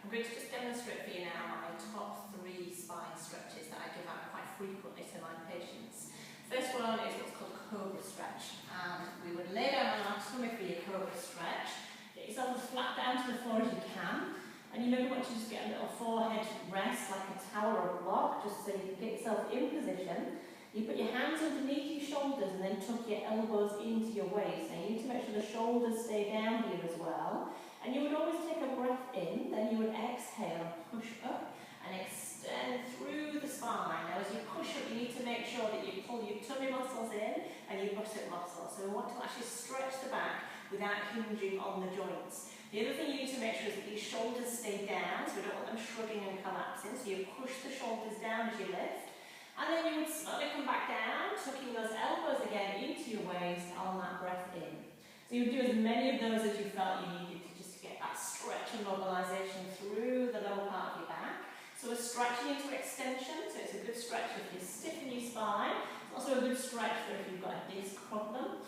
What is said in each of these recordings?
I'm going to just demonstrate for you now my top 3 spine stretches that I give out quite frequently to my patients. First one is what's called a cobra stretch, and we would lay down on our tummy for your cobra stretch. Get yourself as flat down to the floor as you can, and you maybe want to just get a little forehead rest like a tower or a block, just so you can get yourself in position. You put your hands underneath your shoulders and then tuck your elbows into your waist. Now you need to make sure the shoulders stay down here as well. And you would always take a breath in, then you would exhale and push up and extend through the spine. Now as you push up, you need to make sure that you pull your tummy muscles in and your buttock muscles. So we want to actually stretch the back without hinging on the joints. The other thing you need to make sure is that your shoulders stay down, so we don't want them shrugging and collapsing. So you push the shoulders down as you lift. And then you would slowly come back down, tucking those elbows again into your waist on that breath in. So you would do as many of those as you felt you needed to just get that stretch and mobilisation through the lower part of your back. So we're stretching into extension, so it's a good stretch if you stiffen your spine. It's also a good stretch for if you've got a disc problem.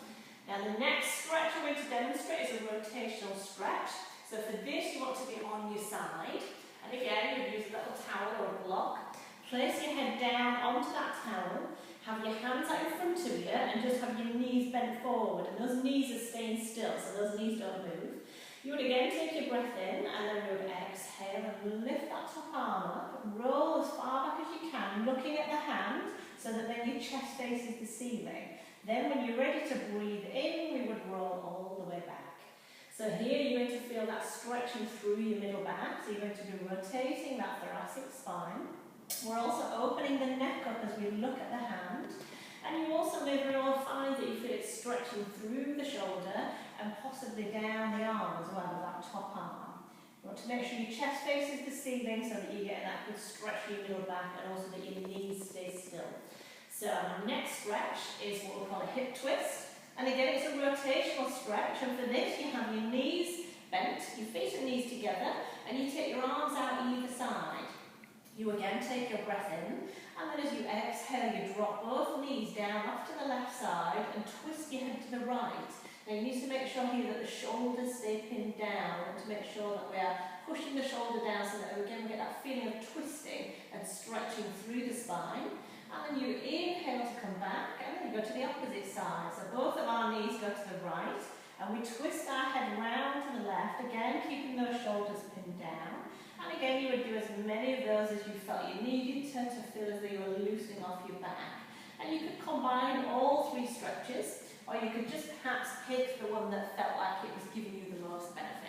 Now the next stretch I'm going to demonstrate is a rotational stretch. So for this you want to be on your side. And again, you use a little towel or a block. Place your head down onto that towel, have your hands out in front of you and just have your knees bent forward, and those knees are staying still, so those knees don't move. You would again take your breath in and then you would exhale and lift that top arm up, roll as far back as you can, looking at the hand so that then your chest faces the ceiling. Then when you're ready to breathe in, we would roll all the way back. So here you're going to feel that stretching through your middle back, so you're going to be rotating that thoracic spine. We're also opening the neck up as we look at the hand, and you also may very well find that you feel it stretching through the shoulder and possibly down the arm as well, with that top arm. You want to make sure your chest faces the ceiling so that you get that good stretch in your middle back and also that your knees stay still. So our next stretch is what we call a hip twist, and again it's a rotational stretch, and for this you have your knees bent, your feet and knees together, and you take your arms out either side. You again take your breath in, and then as you exhale, you drop both knees down off to the left side and twist your head to the right. Now you need to make sure here that the shoulders stay pinned down, and to make sure that we are pushing the shoulder down so that again we get that feeling of twisting and stretching through the spine. And then you inhale to come back, and then you go to the opposite side. So both of our knees go to the right, and we twist our head round to the left, again keeping those shoulders pinned down. And again, you would do as many of those as you felt you needed to feel as though you were loosening off your back. And you could combine all 3 stretches, or you could just perhaps pick the one that felt like it was giving you the most benefit.